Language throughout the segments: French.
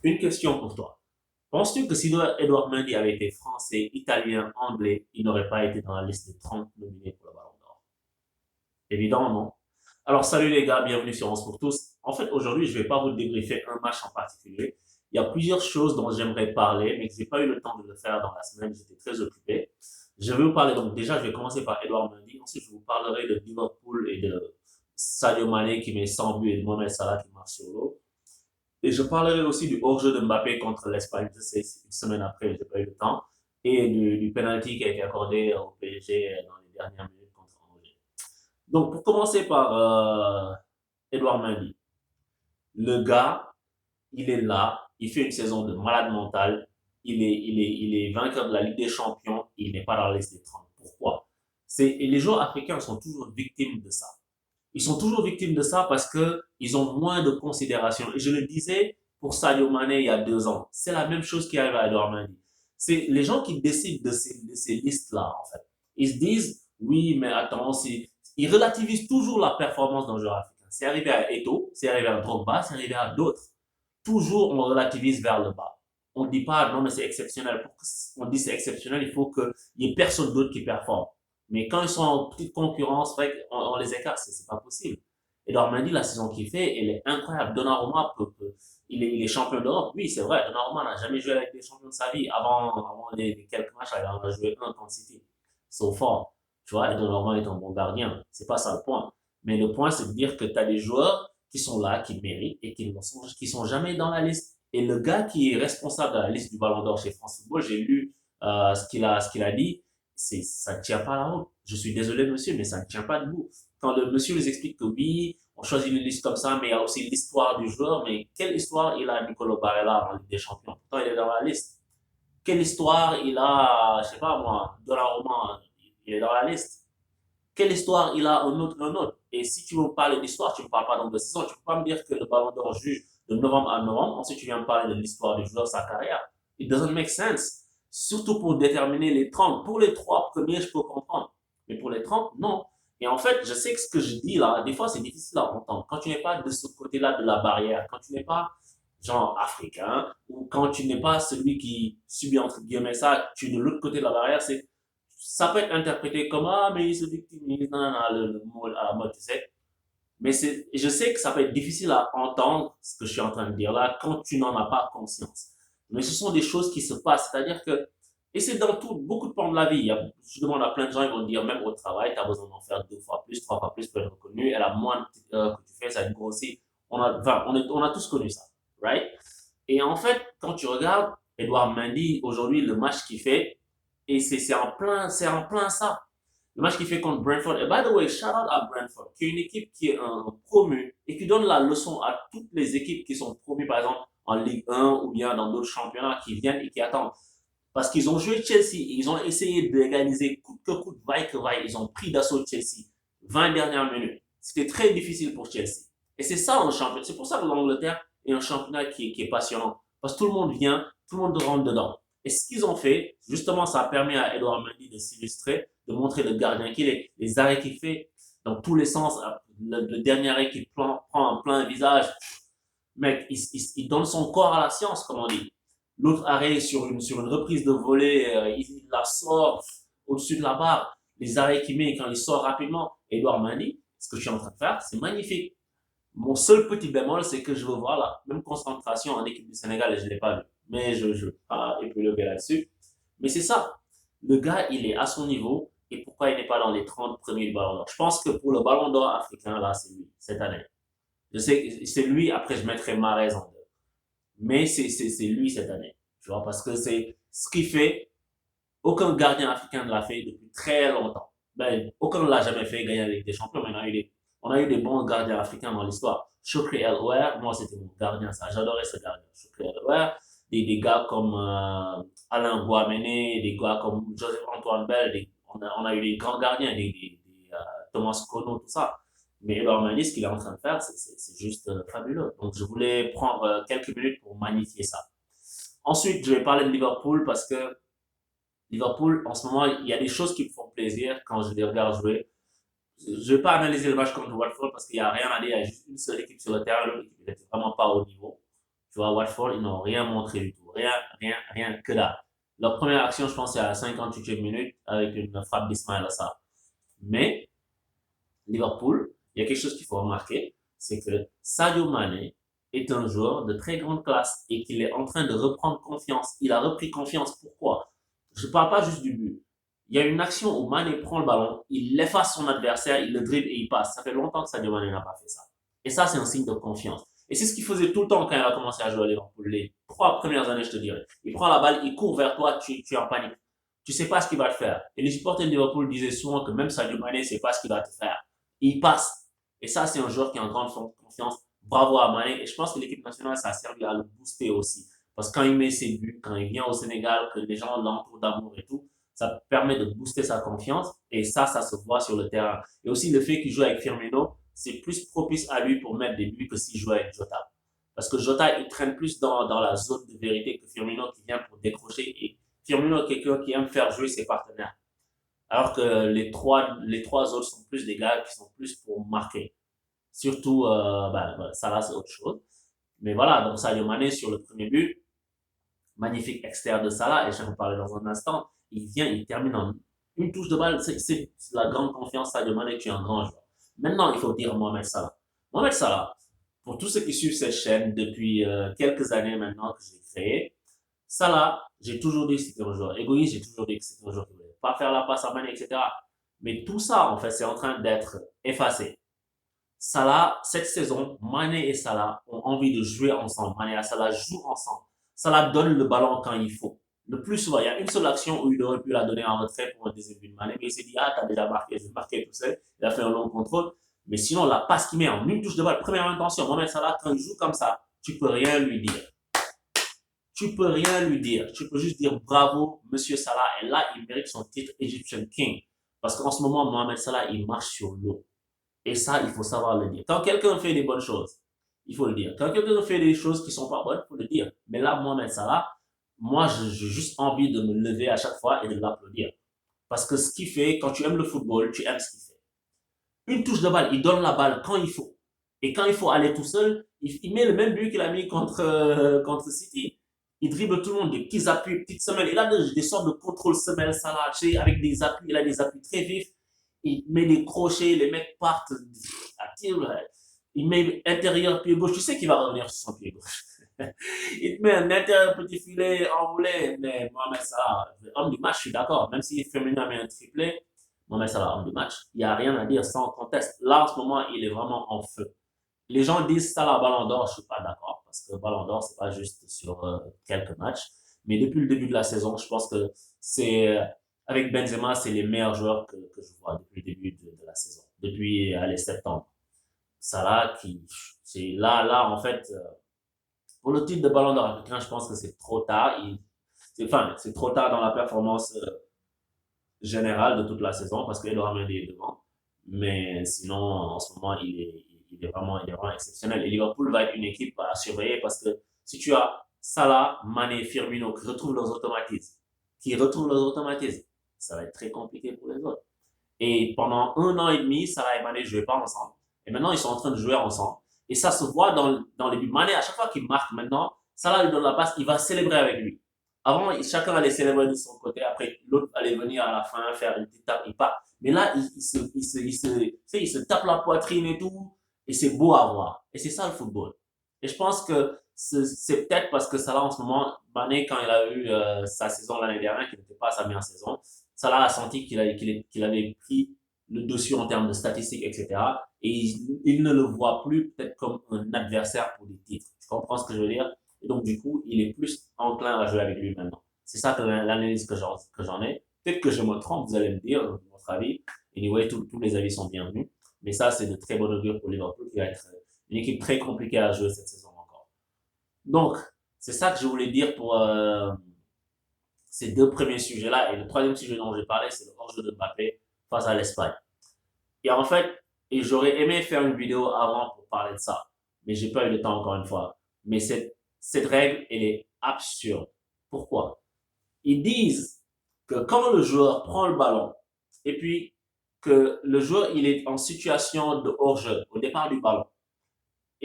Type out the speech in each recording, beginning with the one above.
Une question pour toi. Penses-tu que si Edouard Mendy avait été français, italien, anglais, il n'aurait pas été dans la liste des 30 nominés pour le Ballon d'Or? Évidemment, non. Alors, salut les gars, bienvenue sur Onze pour tous. En fait, aujourd'hui, je ne vais pas vous débriefer un match en particulier. Il y a plusieurs choses dont j'aimerais parler, mais que je n'ai pas eu le temps de le faire dans la semaine. J'étais très occupé. Je vais vous parler, donc déjà, je vais commencer par Edouard Mendy. Ensuite, je vous parlerai de Liverpool et de Sadio Mané qui met 100 buts et de Mohamed Salah qui marche sur l'eau. Et je parlerai aussi du hors-jeu de Mbappé contre l'Espagne, c'est une semaine après, je n'ai pas eu le temps, et du penalty qui a été accordé au PSG dans les dernières minutes contre Angers. Donc, pour commencer par Edouard Mendy, le gars, il est là, il fait une saison de malade mental, il est vainqueur de la Ligue des Champions, il n'est pas dans la liste des 30. Pourquoi? Et les joueurs africains sont toujours victimes de ça. Ils sont toujours victimes de ça parce que ils ont moins de considération. Et je le disais pour Sadio Mané il y a 2 ans. C'est la même chose qui arrive à Edouard Mendy. C'est les gens qui décident de ces listes-là, en fait. Ils se disent, oui, mais attends, ils relativisent toujours la performance d'un joueur africain. C'est arrivé à Eto'o, c'est arrivé à Drogba, c'est arrivé à d'autres. Toujours, on relativise vers le bas. On ne dit pas, non, mais c'est exceptionnel. Pour qu'on dise c'est exceptionnel, il faut qu'il n'y ait personne d'autre qui performe. Mais quand ils sont en petite concurrence, on les écarte, c'est pas possible. Et Mendy, la saison qu'il fait, elle est incroyable. Donnarumma, il est champion d'Europe. Oui, c'est vrai, Donnarumma n'a jamais joué avec des champions de sa vie. Avant les quelques matchs, il en a joué un contre City. So fort. Tu vois, et Donnarumma est un bon gardien. C'est pas ça le point. Mais le point, c'est de dire que tu as des joueurs qui sont là, qui méritent et qui sont jamais dans la liste. Et le gars qui est responsable de la liste du Ballon d'Or chez France Football, j'ai lu ce qu'il a dit, ça ne tient pas la route. Je suis désolé, monsieur, mais ça ne tient pas debout. Quand le monsieur nous explique que oui, on choisit une liste comme ça, mais il y a aussi l'histoire du joueur, mais quelle histoire il a Nicolo Barella en Ligue des Champions? Pourtant, il est dans la liste. Quelle histoire il a, je sais pas moi, Donnarumma, il est dans la liste. Quelle histoire il a un autre. Et si tu veux me parler d'histoire, tu ne me parles pas donc de saison. Tu ne peux pas me dire que le Ballon d'Or juge de novembre à novembre. Ensuite, tu viens me parler de l'histoire du joueur, sa carrière. It doesn't make sense. Surtout pour déterminer les 30. Pour les trois premiers, je peux comprendre. Mais pour les 30, non. Et en fait, je sais que ce que je dis là, des fois, c'est difficile à entendre. Quand tu n'es pas de ce côté-là de la barrière, quand tu n'es pas genre africain, ou quand tu n'es pas celui qui subit entre guillemets ça, tu es de l'autre côté de la barrière, ça peut être interprété comme ah mais il se victimise, non, non, non, le mot à la mode, tu sais. Mais je sais que ça peut être difficile à entendre ce que je suis en train de dire là quand tu n'en as pas conscience. Mais ce sont des choses qui se passent, c'est-à-dire que et c'est dans beaucoup de pans de la vie. Je demande à plein de gens, ils vont dire même au travail, tu as besoin d'en faire 2 fois plus, 3 fois plus pour être reconnu. Et la moindre petite erreur que tu fais, ça va être grossi. On a tous connu ça, right? Et en fait, quand tu regardes Edouard Mendy aujourd'hui, le match qu'il fait, et c'est en plein ça. Le match qu'il fait contre Brentford. Et by the way, shout out à Brentford, qui est une équipe qui est un promu et qui donne la leçon à toutes les équipes qui sont promues, par exemple, en Ligue 1 ou bien dans d'autres championnats qui viennent et qui attendent. Parce qu'ils ont joué Chelsea, et ils ont essayé d'égaliser coûte que coûte, vaille que vaille. Ils ont pris d'assaut Chelsea 20 dernières minutes. C'était très difficile pour Chelsea. Et c'est ça un championnat. C'est pour ça que l'Angleterre est un championnat qui est passionnant. Parce que tout le monde vient, tout le monde rentre dedans. Et ce qu'ils ont fait, justement, ça a permis à Edouard Mendy de s'illustrer, de montrer le gardien qu'il est, les arrêts qu'il fait dans tous les sens. Le dernier arrêt qu'il prend en plein visage, mec, il donne son corps à la science, comme on dit. L'autre arrêt sur une reprise de volée, il la sort au-dessus de la barre. Les arrêts qu'il met quand il sort rapidement. Edouard Mendy, ce que je suis en train de faire, c'est magnifique. Mon seul petit bémol, c'est que je veux voir la même concentration en équipe du Sénégal et je ne l'ai pas vu. Mais je ne veux pas épiloguer là-dessus. Mais c'est ça. Le gars, il est à son niveau. Et pourquoi il n'est pas dans les 30 premiers du Ballon d'Or? Je pense que pour le Ballon d'Or africain, là, c'est lui, cette année. Je sais que c'est lui, après je mettrai Mahrez en deux. Mais c'est lui cette année. Tu vois, parce que c'est ce qu'il fait. Aucun gardien africain ne l'a fait depuis très longtemps. Ben, aucun ne l'a jamais fait gagner avec des champions, mais on a eu des bons gardiens africains dans l'histoire. Shukri El Ouer, moi c'était mon gardien, ça. J'adorais ce gardien. Shukri El Ouer. Des gars comme Alain Guamene, des gars comme Joseph-Antoine Bell, on a eu des grands gardiens, Thomas Kono, tout ça. Mais Edouard Mendy, ce qu'il est en train de faire, c'est juste fabuleux. Donc je voulais prendre quelques minutes pour magnifier ça. Ensuite, je vais parler de Liverpool parce que Liverpool, en ce moment, il y a des choses qui me font plaisir quand je les regarde jouer. Je ne vais pas analyser le match contre Watford parce qu'il n'y a rien à dire. Il y a juste une seule équipe sur le terrain. L'autre équipe n'était vraiment pas au niveau. Tu vois, Watford, ils n'ont rien montré du tout. Rien que dalle. Leur première action, je pense, c'est à la 58e minute avec une frappe d'Ismaël Assar. Mais Liverpool, il y a quelque chose qu'il faut remarquer, c'est que Sadio Mané est un joueur de très grande classe et qu'il est en train de reprendre confiance. Il a repris confiance. Pourquoi? Je ne parle pas juste du but. Il y a une action où Mané prend le ballon, il efface son adversaire, il le dribble et il passe. Ça fait longtemps que Sadio Mané n'a pas fait ça. Et ça, c'est un signe de confiance. Et c'est ce qu'il faisait tout le temps quand il a commencé à jouer à Liverpool. Les 3 premières années, je te dirais. Il prend la balle, il court vers toi, tu es en panique. Tu sais pas ce qu'il va te faire. Et les supporters de Liverpool disaient souvent que même Sadio Mané ne sait pas ce qu'il va te faire. Il passe. Et ça, c'est un joueur qui est en grande confiance. Bravo à Mané. Et je pense que l'équipe nationale, ça a servi à le booster aussi. Parce que quand il met ses buts, quand il vient au Sénégal, que les gens l'entourent d'amour et tout, ça permet de booster sa confiance. Et ça se voit sur le terrain. Et aussi le fait qu'il joue avec Firmino, c'est plus propice à lui pour mettre des buts que s'il joue avec Jota. Parce que Jota, il traîne plus dans la zone de vérité que Firmino qui vient pour décrocher. Et Firmino est quelqu'un qui aime faire jouer ses partenaires. Alors que les trois autres sont plus des gars qui sont plus pour marquer. Surtout, Salah, c'est autre chose. Mais voilà, donc Sadio Mané sur le premier but, magnifique extérieur de Salah, et je vais en parler dans un instant. Il vient, il termine en une touche de balle. C'est la grande confiance, Sadio Mané, tu es un grand joueur. Maintenant, il faut dire Mohamed Salah. Mohamed Salah, pour tous ceux qui suivent cette chaîne depuis quelques années maintenant que j'ai créé, Salah, j'ai toujours dit que c'était un joueur égoïste, j'ai toujours dit que c'était un joueur qui ne voulait pas faire la passe à Mané, etc. Mais tout ça, en fait, c'est en train d'être effacé. Salah, cette saison, Mané et Salah ont envie de jouer ensemble. Mané et Salah jouent ensemble. Salah donne le ballon quand il faut. Le plus souvent, il y a une seule action où il aurait pu la donner en retrait pour un deuxième but de Mané, mais il s'est dit, ah, t'as déjà marqué, je vais marquer tout seul. Il a fait un long contrôle. Mais sinon, la passe qu'il met en une touche de balle, première intention, Mohamed Salah, quand il joue comme ça, tu peux rien lui dire. Tu peux rien lui dire. Tu peux juste dire bravo, monsieur Salah. Et là, il mérite son titre Egyptian King. Parce qu'en ce moment, Mohamed Salah, il marche sur l'eau. Et ça, il faut savoir le dire. Quand quelqu'un fait des bonnes choses, il faut le dire. Quand quelqu'un fait des choses qui sont pas bonnes, il faut le dire. Mais là, Mohamed Salah, moi, j'ai juste envie de me lever à chaque fois et de l'applaudir. Parce que ce qu'il fait, quand tu aimes le football, tu aimes ce qu'il fait. Une touche de balle, il donne la balle quand il faut. Et quand il faut aller tout seul, il met le même but qu'il a mis contre City. Il dribble tout le monde, des petits appuis, petites semelles. Il a des sortes de contrôle semelles, Salah, avec des appuis. Il a des appuis très vifs. Il met des crochets, les mecs partent à tir. Il met intérieur pied gauche. Tu sais qu'il va revenir sur son pied gauche. Il te met un intérieur petit filet enroulé. Mais Mohamed Salah, homme du match, je suis d'accord. Même si Firmino met un triplé, Mohamed Salah, homme du match, il n'y a rien à dire sans conteste. Là, en ce moment, il est vraiment en feu. Les gens disent Salah Ballon d'Or, je ne suis pas d'accord. Parce que Ballon d'Or, c'est pas juste sur quelques matchs. Mais depuis le début de la saison, je pense que c'est avec Benzema, c'est les meilleurs joueurs que je vois depuis le début de la saison. Depuis, allez, septembre. Salah, c'est là, en fait, pour le titre de Ballon d'Or africain, je pense que c'est trop tard. C'est trop tard dans la performance générale de toute la saison parce qu'Edouard Mendy est devant. Mais sinon, en ce moment, il est vraiment exceptionnel. Et Liverpool va être une équipe à surveiller parce que si tu as Salah, Mané, Firmino qui retrouvent leurs automatismes, ça va être très compliqué pour les autres. Et pendant 1 an et demi, Salah et Mané ne jouaient pas ensemble. Et maintenant, ils sont en train de jouer ensemble. Et ça se voit dans les buts. Mané, à chaque fois qu'il marque maintenant, Salah lui donne la passe, il va célébrer avec lui. Avant, chacun allait célébrer de son côté. Après, l'autre allait venir à la fin faire une petite tape, il part. Mais là, il se tape la poitrine et tout. Et c'est beau à voir. Et c'est ça le football. Et je pense que c'est peut-être parce que Salah, en ce moment, Mané, quand il a eu sa saison l'année dernière, qui n'était pas sa meilleure saison, Salah a senti qu'il avait pris le dessus en termes de statistiques, etc. Et il ne le voit plus peut-être comme un adversaire pour des titres. Tu comprends ce que je veux dire? Et donc, du coup, il est plus enclin à jouer avec lui maintenant. C'est ça que l'analyse que j'en ai. Peut-être que je me trompe, vous allez me dire votre avis. Anyway, tous les avis sont bienvenus. Mais ça, c'est de très bon augure pour Liverpool qui va être une équipe très compliquée à jouer cette saison encore. Donc, c'est ça que je voulais dire pour ces deux premiers sujets-là. Et le troisième sujet dont j'ai parlé, c'est le hors-jeu de Mbappé face à l'Espagne. Et en fait, j'aurais aimé faire une vidéo avant pour parler de ça. Mais j'ai pas eu le temps encore une fois. Mais cette règle, elle est absurde. Pourquoi? Ils disent que quand le joueur prend le ballon et puis que le joueur il est en situation de hors-jeu au départ du ballon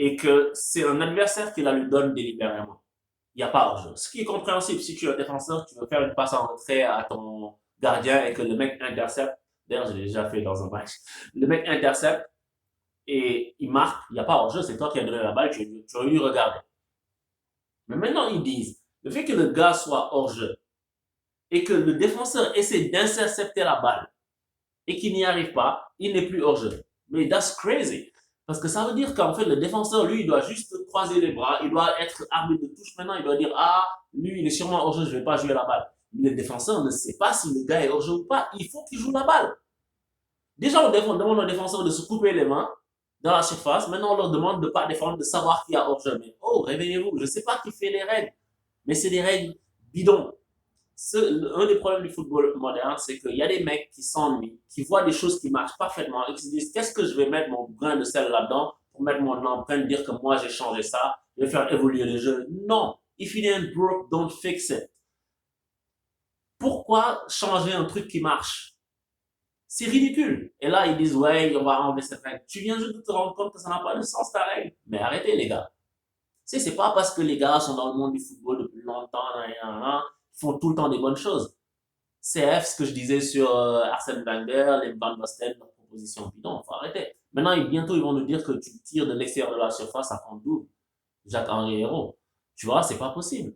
et que c'est un adversaire qui la lui donne délibérément, il n'y a pas hors-jeu. Ce qui est compréhensible si tu es un défenseur, tu veux faire une passe en retrait à ton gardien et que le mec intercepte. D'ailleurs, je l'ai déjà fait dans un match. Le mec intercepte et il marque, il n'y a pas hors-jeu, c'est toi qui as donné la balle, tu aurais dû regarder. Mais maintenant, ils disent, le fait que le gars soit hors-jeu et que le défenseur essaie d'intercepter la balle et qu'il n'y arrive pas, il n'est plus hors-jeu. Mais that's crazy. Parce que ça veut dire qu'en fait, le défenseur, lui, il doit juste croiser les bras, il doit être arbitre de touche maintenant, il doit dire, ah, lui, il est sûrement hors-jeu, je ne vais pas jouer la balle. Mais le défenseur ne sait pas si le gars est hors-jeu ou pas, il faut qu'il joue la balle. Déjà, on demande aux défenseurs de se couper les mains dans la surface, maintenant on leur demande de ne pas défendre, de savoir qui a hors-jeu. Mais oh, réveillez-vous, je ne sais pas qui fait les règles, mais c'est des règles bidons. Un des problèmes du football moderne, c'est qu'il y a des mecs qui s'ennuient, qui voient des choses qui marchent parfaitement et qui se disent qu'est-ce que je vais mettre mon grain de sel là-dedans pour mettre mon empreinte, dire que moi j'ai changé ça, je vais faire évoluer le jeu. Non, if it ain't broke, don't fix it. Pourquoi changer un truc qui marche? C'est ridicule. Et là, ils disent ouais, on va enlever cette règle. Tu viens juste de te rendre compte que ça n'a pas de sens ta règle. Mais arrêtez les gars. C'est pas parce que les gars sont dans le monde du football depuis longtemps, ils font tout le temps des bonnes choses. CF, ce que je disais sur Arsène Wenger, les Van Basten, leurs propositions bidon, faut arrêter. Maintenant, bientôt, ils vont nous dire que tu tires de l'extérieur de la surface à compte double. Jacques-Henri Hérault. Tu vois, c'est pas possible.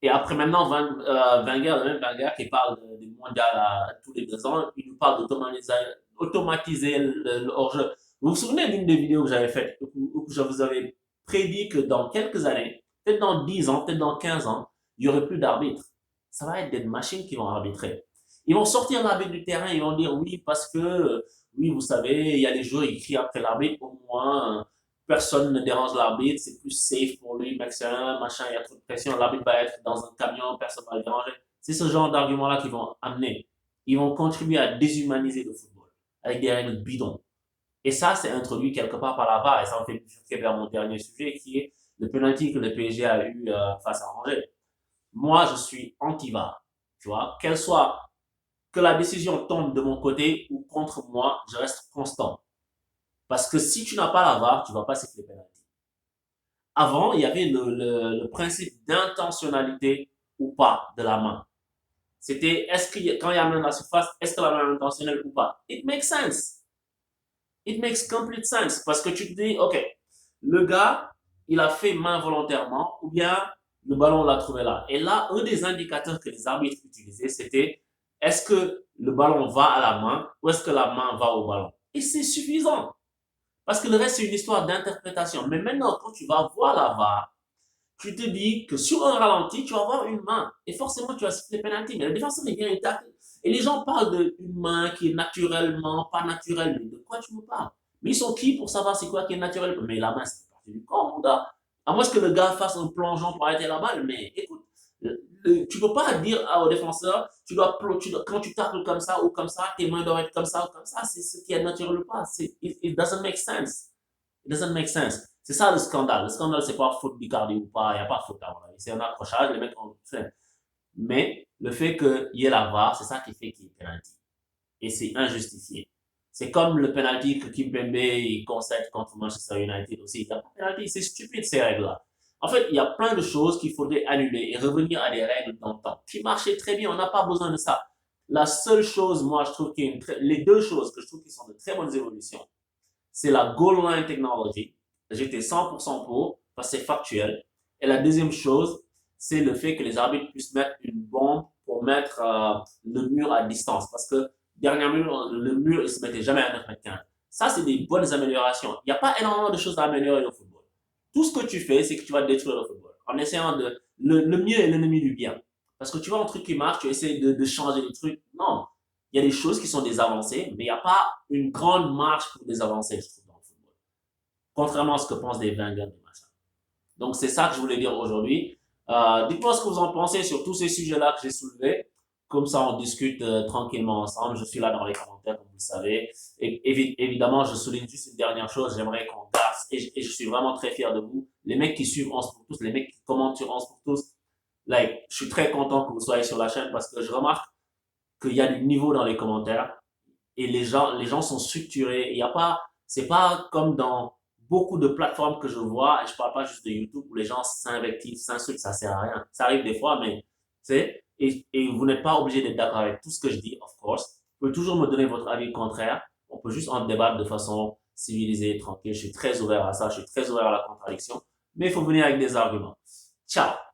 Et après, maintenant, Wenger, le même Wenger qui parle des mondiales à tous les 2 ans, il nous parle d'automatiser le hors-jeu. Vous vous souvenez d'une des vidéos que j'avais faites, où je vous avais prédit que dans quelques années, peut-être dans 10 ans, peut-être dans 15 ans, il n'y aurait plus d'arbitres. Ça va être des machines qui vont arbitrer. Ils vont sortir l'arbitre du terrain, ils vont dire oui, parce que, oui, vous savez, il y a des joueurs qui crient après l'arbitre, au moins, personne ne dérange l'arbitre, c'est plus safe pour lui, machin, il y a trop de pression, l'arbitre va être dans un camion, personne ne va le déranger. C'est ce genre d'argument-là qu'ils vont amener. Ils vont contribuer à déshumaniser le football avec des règles bidons. Et ça, c'est introduit quelque part par la VAR, et ça me fait bifurquer vers mon dernier sujet, qui est le penalty que le PSG a eu face à Angers. Moi, je suis anti-VAR, tu vois, que la décision tombe de mon côté ou contre moi, je reste constant. Parce que si tu n'as pas la VAR, tu ne vas pas siffler penalty. Avant, il y avait le principe d'intentionnalité ou pas de la main. C'était est-ce que quand il y a main dans la surface, est-ce que la main est intentionnelle ou pas? It makes sense. It makes complete sense. Parce que tu te dis, ok, le gars, il a fait main volontairement ou bien le ballon l'a trouvé là. Et là, un des indicateurs que les arbitres utilisaient, c'était est-ce que le ballon va à la main ou est-ce que la main va au ballon? Et c'est suffisant. Parce que le reste, c'est une histoire d'interprétation. Mais maintenant, quand tu vas voir la VAR, tu te dis que sur un ralenti, tu vas avoir une main. Et forcément, tu vas siffler penalty. Mais le défenseur est bien intact. Et les gens parlent d'une main qui est naturellement, pas naturelle. Mais de quoi tu me parles? Mais ils sont qui pour savoir c'est quoi qui est naturel? Mais la main, c'est partie du corps, mon gars. À moins que le gars fasse un plongeon pour arrêter la balle. Mais écoute, tu ne peux pas dire au défenseur, quand tu tacles comme ça ou comme ça, tes mains doivent être comme ça ou comme ça. C'est ce qui est naturel ou pas. It doesn't make sense. It doesn't make sense. C'est ça le scandale. Le scandale, c'est pas faute d'Icardi ou pas. Il n'y a pas faute à mon avis. C'est un accrochage, les mecs ont fait. Mais le fait qu'il y ait la VAR, c'est ça qui fait qu'il y ait penalty. Et c'est injustifié. C'est comme le penalty que Kimpembe il concède contre Manchester United aussi. Il n'y a pas de penalty. C'est stupide ces règles-là. En fait, il y a plein de choses qu'il faudrait annuler et revenir à des règles d'antan qui marchaient très bien. On n'a pas besoin de ça. La seule chose, moi, je trouve les deux choses que je trouve qui sont de très bonnes évolutions, c'est la goal line technology. J'étais 100% pour, parce que c'est factuel. Et la deuxième chose, c'est le fait que les arbitres puissent mettre une bombe pour mettre le mur à distance. Parce que dernièrement, le mur, il ne se mettait jamais à 9,15 m. Ça, c'est des bonnes améliorations. Il n'y a pas énormément de choses à améliorer au football. Tout ce que tu fais, c'est que tu vas détruire le football. En essayant de... Le mieux est l'ennemi du bien. Parce que tu vois un truc qui marche, tu essaies de changer les trucs. Non. Il y a des choses qui sont des avancées, mais il n'y a pas une grande marge pour des avancées, je trouve, dans le football. Contrairement à ce que pensent des Wenger, des machins. Donc, c'est ça que je voulais dire aujourd'hui. Dites-moi ce que vous en pensez sur tous ces sujets-là que j'ai soulevés. Comme ça, on discute tranquillement ensemble. Je suis là dans les commentaires, comme vous le savez. Et évidemment, je souligne juste une dernière chose. J'aimerais qu'on garde, et je suis vraiment très fier de vous, les mecs qui suivent 11 pour tous, les mecs qui commentent sur 11 pour tous. Like, je suis très content que vous soyez sur la chaîne parce que je remarque qu'il y a du niveau dans les commentaires et les gens sont structurés. Il y a pas, c'est pas comme dans beaucoup de plateformes que je vois, et je parle pas juste de YouTube, où les gens s'invectivent, s'insultent, ça sert à rien. Ça arrive des fois, mais, tu sais, et vous n'êtes pas obligé d'être d'accord avec tout ce que je dis, of course. Vous pouvez toujours me donner votre avis contraire. On peut juste en débattre de façon civilisée, tranquille. Je suis très ouvert à ça, je suis très ouvert à la contradiction, mais il faut venir avec des arguments. Ciao!